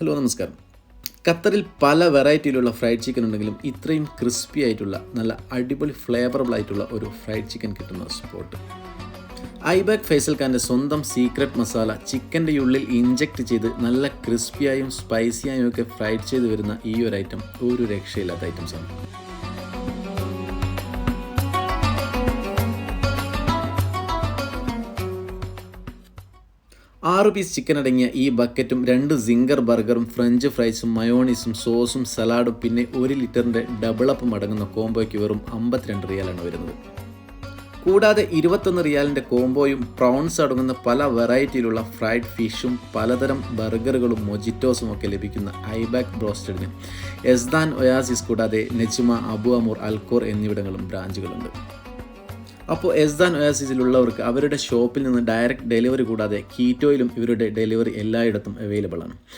Hello നമസ്കാരം. ഖത്തറിൽ പല വെറൈറ്റിയിലുള്ള ഫ്രൈഡ് ചിക്കൻ ഉണ്ടെങ്കിലും ഇത്രയും ക്രിസ്പി ആയിട്ടുള്ള നല്ല അടിപൊളി ഫ്ലേവറബിൾ ആയിട്ടുള്ള ഒരു ഫ്രൈഡ് ചിക്കൻ കിട്ടുന്ന സ്പോട്ട് ഐബാക്ക് ഫൈസൽ ഖാൻ്റെ സ്വന്തം സീക്രട്ട് മസാല ചിക്കൻ്റെ ഉള്ളിൽ ഇഞ്ചെക്ട് ചെയ്ത് നല്ല ക്രിസ്പിയായും സ്പൈസിയായും ഒക്കെ ഫ്രൈഡ് ചെയ്ത് വരുന്ന ഈ ഒരു ഐറ്റം ഒരു രക്ഷയില്ലാത്ത ഐറ്റംസാണ്. 6 പീസ് ചിക്കൻ അടങ്ങിയ ഈ ബക്കറ്റും 2 സിംഗർ ബർഗറും ഫ്രഞ്ച് ഫ്രൈസും മയോണീസും സോസും സലാഡും പിന്നെ 1 ലിറ്ററിൻ്റെ ഡബിളപ്പും അടങ്ങുന്ന കോംബോയ്ക്ക് വെറും 52 റിയാലാണ് വരുന്നത്. കൂടാതെ 21 റിയാലിൻ്റെ കോംബോയും പ്രോൺസ് അടങ്ങുന്ന പല വെറൈറ്റിയിലുള്ള ഫ്രൈഡ് ഫിഷും പലതരം ബർഗറുകളും മൊജിറ്റോസും ഒക്കെ ലഭിക്കുന്ന ഐബാക്ക് ബ്രോസ്റ്റഡിന് എസ്ദാൻ ഒയാസിസ് കൂടാതെ നെജ്മ, അബു അമൂർ, അൽക്കോർ എന്നിവിടങ്ങളും ബ്രാഞ്ചുകളുണ്ട്. അപ്പോൾ എസ്ദാൻ ഒയാസിസിലുള്ളവർക്ക് അവരുടെ ഷോപ്പിൽ നിന്ന് ഡയറക്റ്റ് ഡെലിവറി കൂടാതെ കീറ്റോയിലും ഇവരുടെ ഡെലിവറി എല്ലായിടത്തും അവൈലബിൾ ആണ്.